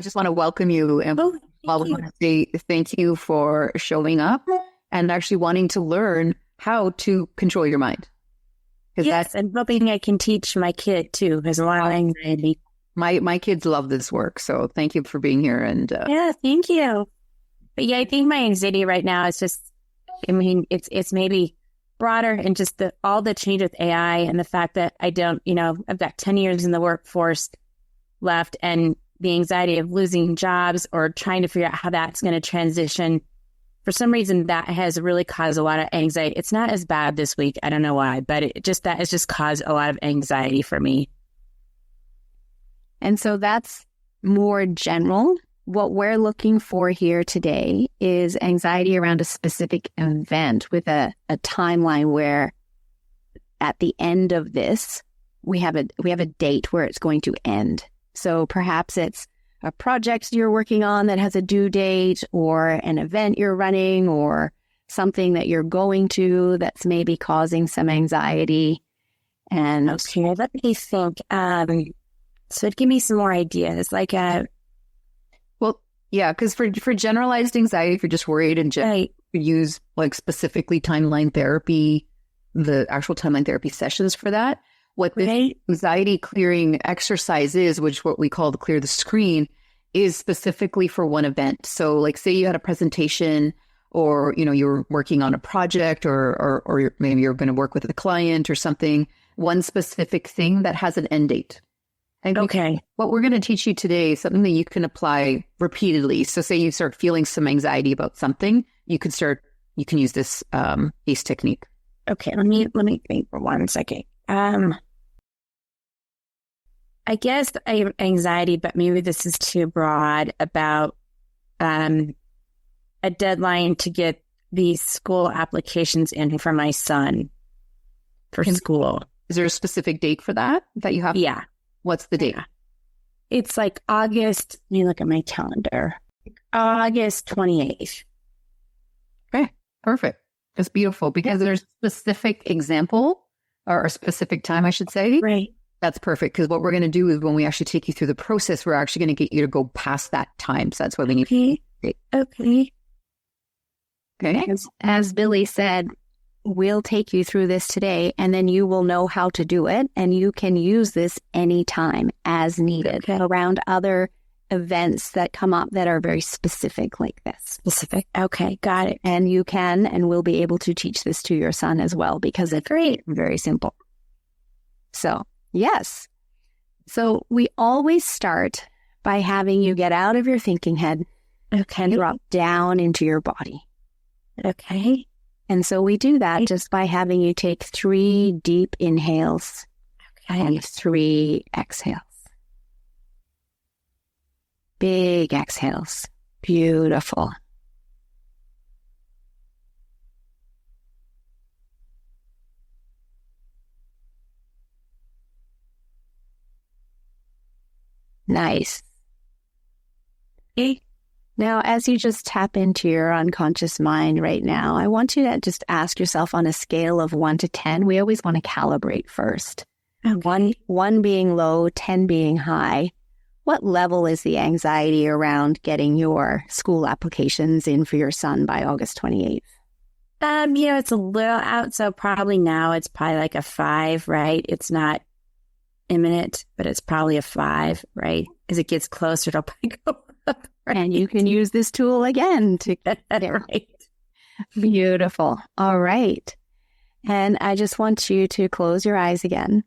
just want to welcome you. And I want to say thank you for showing up and actually wanting to learn how to control your mind. Yes, and hoping I can teach my kid too. There's a lot of anxiety. My kids love this work, so thank you for being here. And yeah, thank you. But yeah, I think my anxiety right now is just, I mean, it's maybe broader and just all the change with AI and the fact that I don't, I've got 10 years in the workforce left, and the anxiety of losing jobs or trying to figure out how that's going to transition. For some reason, that has really caused a lot of anxiety. It's not as bad this week. I don't know why, but that has just caused a lot of anxiety for me. And so that's more general. What we're looking for here today is anxiety around a specific event with a timeline where at the end of this, we have a date where it's going to end. So perhaps it's a project you're working on that has a due date, or an event you're running, or something that you're going to that's maybe causing some anxiety. And okay, let me think. So give me some more ideas, because for generalized anxiety, if you're just worried and you use like specifically timeline therapy, the actual timeline therapy sessions for that. What the anxiety clearing exercise is, which what we call the clear the screen, is specifically for one event. So like say you had a presentation, or you're working on a project, or maybe you're going to work with a client or something, one specific thing that has an end date. And what we're going to teach you today is something that you can apply repeatedly. So say you start feeling some anxiety about something, you can use this ACE technique. Okay, let me think for 1 second. I guess I have anxiety, but maybe this is too broad, about a deadline to get these school applications in for my son for school. Is there a specific date for that you have? Yeah. What's the date? It's like August. Let me look at my calendar. August 28th. Okay, perfect. That's beautiful, because there's a specific example, or a specific time, I should say. Right. That's perfect, because what we're going to do is when we actually take you through the process, we're actually going to get you to go past that time. So that's what we need. Okay. As Billie said, we'll take you through this today, and then you will know how to do it, and you can use this anytime as needed around other events that come up that are very specific like this. Specific. Okay, got it. And you can and will be able to teach this to your son as well, because it's very simple. So, yes. So we always start by having you get out of your thinking head and drop down into your body. Okay. And so we do that just by having you take 3 deep inhales and 3 exhales. Big exhales. Beautiful. Nice. Okay. Now, as you just tap into your unconscious mind right now, I want you to just ask yourself on a scale of 1 to 10. We always want to calibrate first. Okay. 1 being low, 10 being high. What level is the anxiety around getting your school applications in for your son by August 28th? It's a little out, so probably now it's probably like a 5, right? It's not imminent, but it's probably a 5, right? As it gets closer, it'll probably go up. Right? And you can use this tool again to get it right. Beautiful. All right. And I just want you to close your eyes again.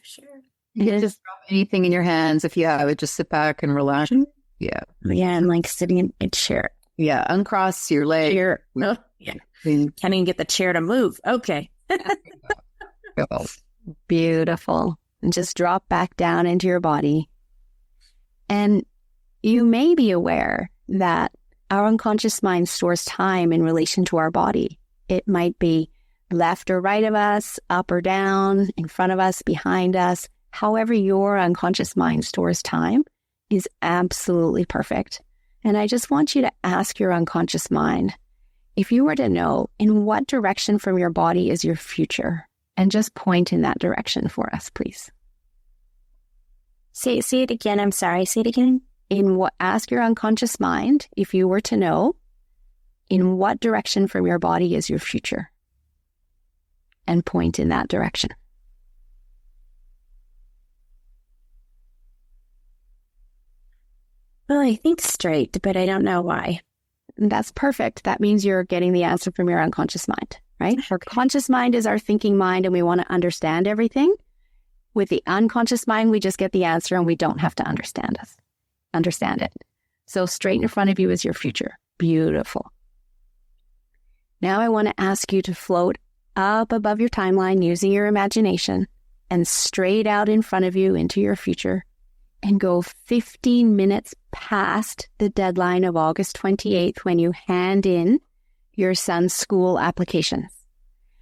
Sure. You can just drop anything in your hands if you have it. Just sit back and relax. Yeah. Yeah, I'm like sitting in a chair. Yeah, uncross your leg. Chair. Oh, yeah. Can't even get the chair to move. Okay. Beautiful. And just drop back down into your body. And you may be aware that our unconscious mind stores time in relation to our body. It might be left or right of us, up or down, in front of us, behind us. However your unconscious mind stores time is absolutely perfect. And I just want you to ask your unconscious mind, if you were to know in what direction from your body is your future, and just point in that direction for us, please. Say it again. I'm sorry. Say it again. ask your unconscious mind, if you were to know, in what direction from your body is your future? And point in that direction. Well, I think straight, but I don't know why. And that's perfect. That means you're getting the answer from your unconscious mind, right? Our conscious mind is our thinking mind, and we want to understand everything. With the unconscious mind, we just get the answer and we don't have to understand it. So straight in front of you is your future. Beautiful. Now I want to ask you to float up above your timeline using your imagination and straight out in front of you into your future and go 15 minutes past the deadline of August 28th when you hand in your son's school applications.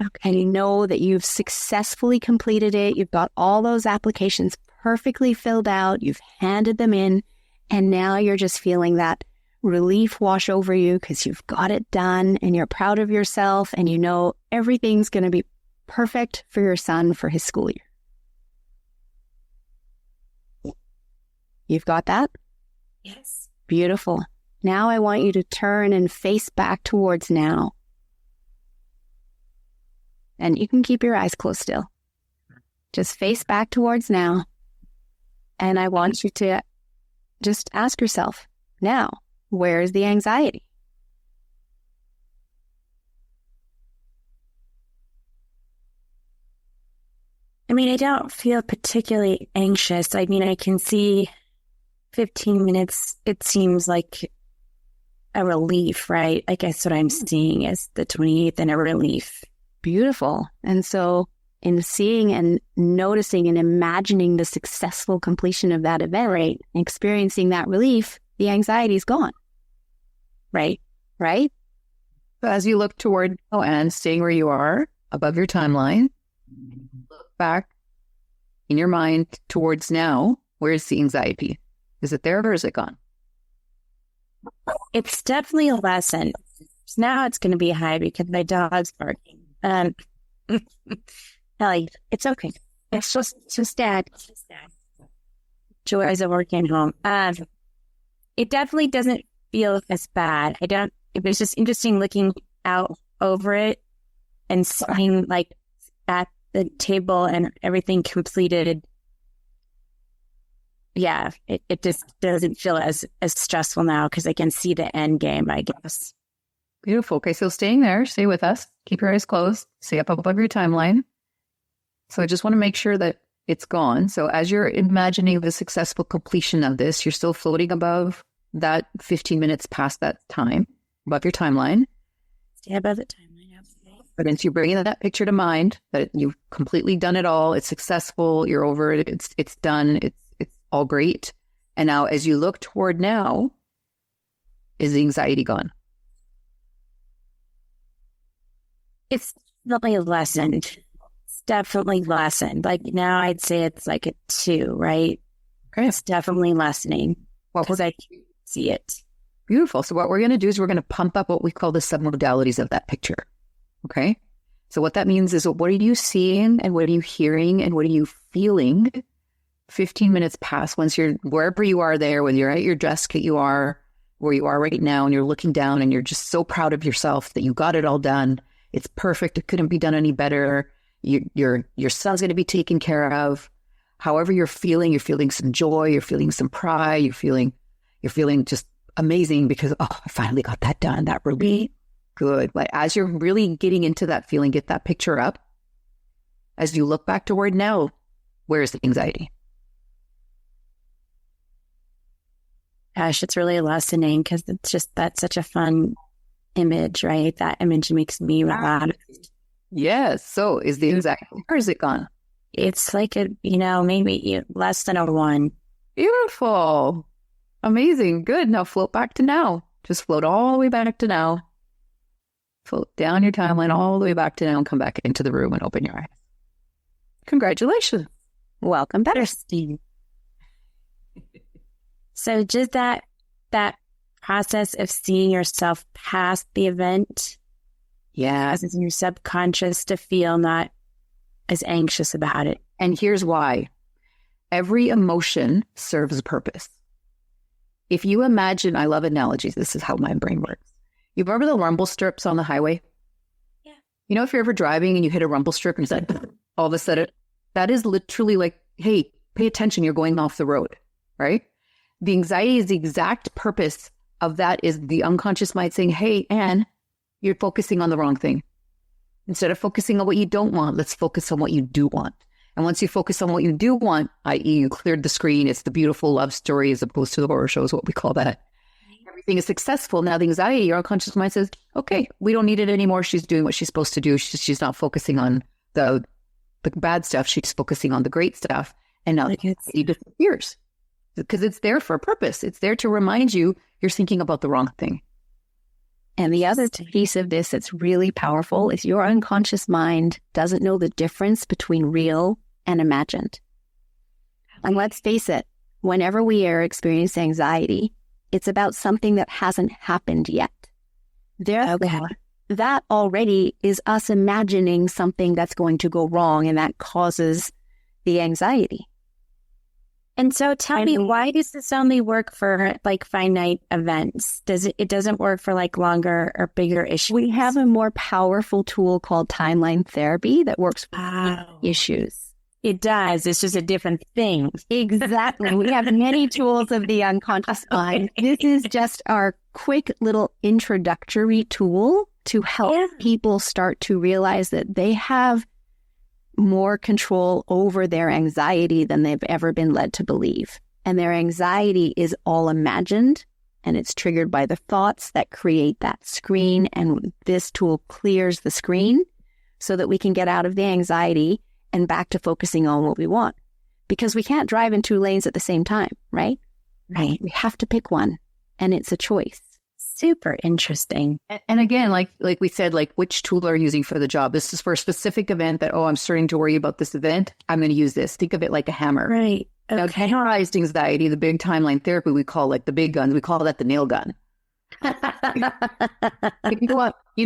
Okay. And you know that you've successfully completed it. You've got all those applications perfectly filled out. You've handed them in. And now you're just feeling that relief wash over you because you've got it done and you're proud of yourself and you know everything's going to be perfect for your son for his school year. You've got that? Yes. Beautiful. Now I want you to turn and face back towards now. And you can keep your eyes closed still. Just face back towards now. And I want you to just ask yourself, now, where is the anxiety? I mean, I don't feel particularly anxious. I mean, I can see 15 minutes, it seems like a relief, right? I guess what I'm seeing is the 28th and a relief. Beautiful. And so in seeing and noticing and imagining the successful completion of that event, right, and experiencing that relief, the anxiety is gone. Right? Right? So as you look toward and staying where you are above your timeline, look back in your mind towards now. Where's the anxiety? Is it there or is it gone? It's definitely a lesson. Now it's going to be high because my dog's barking. Ellie, it's okay. It's just dad. Joys of working home. It definitely doesn't feel as bad. It was just interesting looking out over it and seeing like at the table and everything completed. Yeah, it just doesn't feel as stressful now because I can see the end game, I guess. Beautiful. Okay, so staying there, stay with us. Keep your eyes closed. Stay up above your timeline. So I just want to make sure that it's gone. So as you're imagining the successful completion of this, you're still floating above that 15 minutes past that time, above your timeline. Stay above the timeline, absolutely. But as you're bringing that picture to mind, that you've completely done it all, it's successful, you're over it, it's done, it's all great. And now as you look toward now, is the anxiety gone? It's definitely lessened. It's definitely lessened. Like now I'd say it's like a 2, right? Okay. It's definitely lessening because I can see it. Beautiful. So what we're going to do is we're going to pump up what we call the submodalities of that picture. Okay. So what that means is what are you seeing and what are you hearing and what are you feeling 15 minutes past once you're wherever you are there, whether you're at your desk, you are where you are right now and you're looking down and you're just so proud of yourself that you got it all done. It's perfect. It couldn't be done any better. Your son's going to be taken care of. However you're feeling some joy, you're feeling some pride, you're feeling just amazing because, I finally got that done. That really good. But as you're really getting into that feeling, get that picture up. As you look back toward now, where's the anxiety? Gosh, it's really lessening because it's just, that's such a fun image, right? That image makes me relax. Yes. So is the anxiety, or is it gone? It's like maybe less than a 1. Beautiful. Amazing. Good. Now float back to now. Just float all the way back to now. Float down your timeline all the way back to now and come back into the room and open your eyes. Congratulations. Welcome back. Interesting. So just that process of seeing yourself past the event. Yeah. As in your subconscious to feel not as anxious about it. And here's why. Every emotion serves a purpose. If you imagine, I love analogies. This is how my brain works. You remember the rumble strips on the highway? Yeah. You know, if you're ever driving and you hit a rumble strip and it's like, all of a sudden, that is literally like, hey, pay attention, you're going off the road, right? The anxiety is the exact purpose of that, is the unconscious mind saying, hey, Anne, you're focusing on the wrong thing. Instead of focusing on what you don't want, let's focus on what you do want. And once you focus on what you do want, i.e. you cleared the screen, it's the beautiful love story as opposed to the horror show is what we call that. Everything is successful. Now the anxiety, your unconscious mind says, okay, we don't need it anymore. She's doing what she's supposed to do. She's not focusing on the bad stuff. She's focusing on the great stuff. And now it disappears because it's there for a purpose. It's there to remind you you're thinking about the wrong thing. And the other piece of this that's really powerful is your unconscious mind doesn't know the difference between real and imagined. And let's face it, whenever we are experiencing anxiety, it's about something that hasn't happened yet. Therefore, that already is us imagining something that's going to go wrong, and that causes the anxiety. And so tell me, why does this only work for like finite events? It doesn't work for like longer or bigger issues? We have a more powerful tool called timeline therapy that works for issues. It does. It's just a different thing. Exactly. We have many tools of the unconscious mind. This is just our quick little introductory tool to help people start to realize that they have more control over their anxiety than they've ever been led to believe. And their anxiety is all imagined, and it's triggered by the thoughts that create that screen. And this tool clears the screen so that we can get out of the anxiety and back to focusing on what we want. Because we can't drive in two lanes at the same time, right? Right. We have to pick one, and it's a choice. Super interesting. And again, like we said, like which tool are you using for the job? This is for a specific event that, I'm starting to worry about this event. I'm going to use this. Think of it like a hammer. Right. Okay. Now, generalized anxiety, the big timeline therapy, we call like the big guns. We call that the nail gun.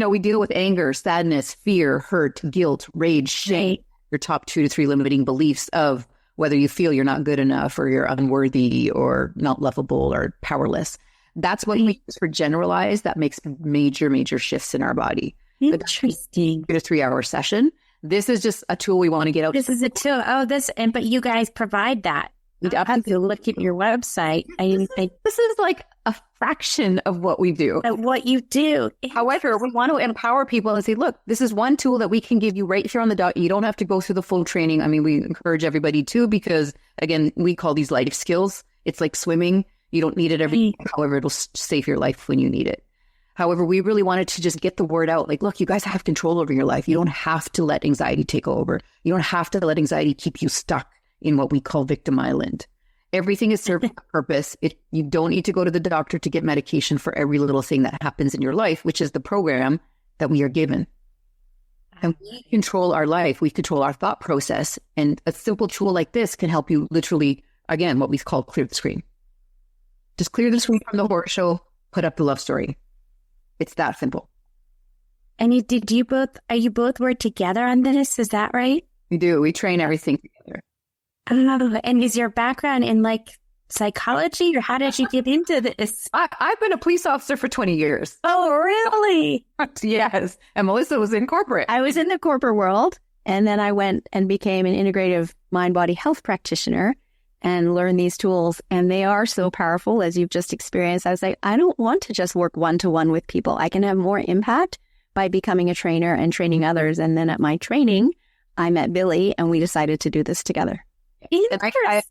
We deal with anger, sadness, fear, hurt, guilt, rage, shame. Right. Your top 2 to 3 limiting beliefs of whether you feel you're not good enough or you're unworthy or not lovable or powerless. That's what we use for generalized. That makes major, major shifts in our body. Interesting. 2 to 3 hour session. This is just a tool we want to get out. This is a tool. But you guys provide that. I have to look at your website. This is like a fraction of what we do. What you do. However, we want to empower people and say, look, this is one tool that we can give you right here on the dot. You don't have to go through the full training. I mean, we encourage everybody to, because again, we call these life skills. It's like swimming. You don't need it every day. However, it'll save your life when you need it. However, we really wanted to just get the word out. Like, look, you guys have control over your life. You don't have to let anxiety take over. You don't have to let anxiety keep you stuck in what we call victim island. Everything is serving a purpose. You don't need to go to the doctor to get medication for every little thing that happens in your life, which is the program that we are given. And we control our life. We control our thought process. And a simple tool like this can help you literally, again, what we call clear the screen. Just clear the screen from the horror show, put up the love story. It's that simple. And are you both work together on this? Is that right? We do. We train everything together. And is your background in like psychology, or how did you get into this? I've been a police officer for 20 years. Oh, really? Yes. And Melissa was in corporate. I was in the corporate world, and then I went and became an integrative mind-body health practitioner and learned these tools. And they are so powerful, as you've just experienced. I was like, I don't want to just work one-to-one with people. I can have more impact by becoming a trainer and training others. And then at my training, I met Billie, and we decided to do this together. And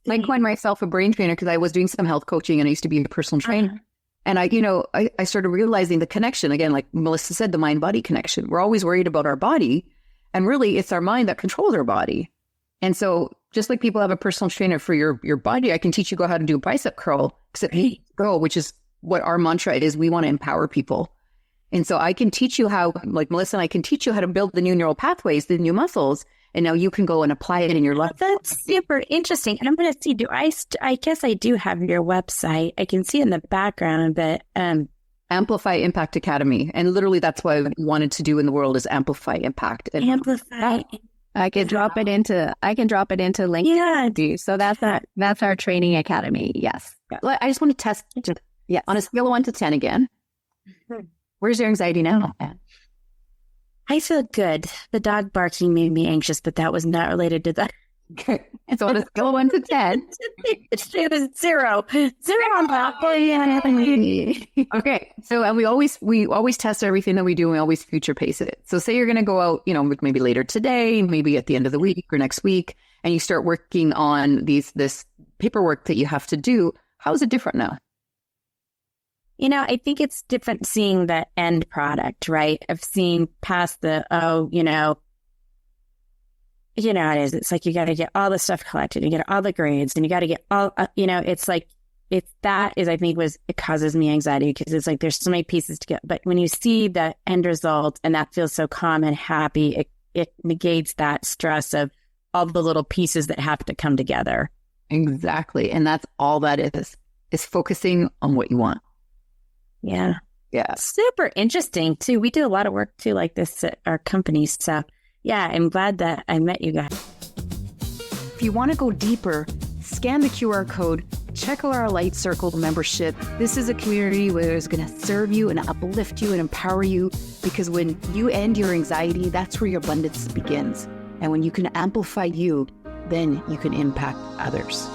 I coined myself a brain trainer because I was doing some health coaching, and I used to be a personal trainer. And I started realizing the connection, again, like Melissa said, the mind-body connection. We're always worried about our body, and really it's our mind that controls our body. And so just like people have a personal trainer for your body, I can teach you how to do a bicep curl, except which is what our mantra is. We want to empower people. And so I can teach you how, like Melissa and I can teach you how to build the new neural pathways, the new muscles. And now you can go and apply it in your life. That's super interesting. And I'm going to see, I guess I do have your website. I can see in the background, but Amplify Impact Academy. And literally that's what I wanted to do in the world is amplify impact. And amplify. I can drop it into LinkedIn. Yeah. So that's our training academy. Yes. I just want to test. Yes. On a scale of 1 to 10 again, where's your anxiety now? I feel good. The dog barking made me anxious, but that was not related to that. Okay. So on a scale of 1 to 10. It's 0. 0 on that. Okay. So, and we always test everything that we do, and we always future pace it. So say you're going to go out, maybe later today, maybe at the end of the week or next week, and you start working on this paperwork that you have to do. How is it different now? I think it's different seeing the end product, right? Of seeing past the, it is. It's like you got to get all the stuff collected, you get all the grades, and you got to get all, it's like, it causes me anxiety because it's like there's so many pieces to get. But when you see the end result and that feels so calm and happy, it negates that stress of all the little pieces that have to come together. Exactly. And that's all that is focusing on what you want. Yeah. Yeah. Super interesting too. We do a lot of work too like this at our company. So yeah, I'm glad that I met you guys. If you want to go deeper, scan the QR code, check out our Light Circle membership. This is a community where it's going to serve you and uplift you and empower you, because when you end your anxiety, that's where your abundance begins. And when you can amplify you, then you can impact others.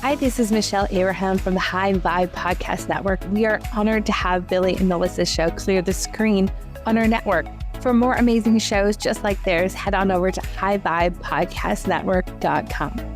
Hi, this is Michelle Abraham from the High Vibe Podcast Network. We are honored to have Billie and Melissa's show clear the screen on our network. For more amazing shows just like theirs, head on over to highvibepodcastnetwork.com.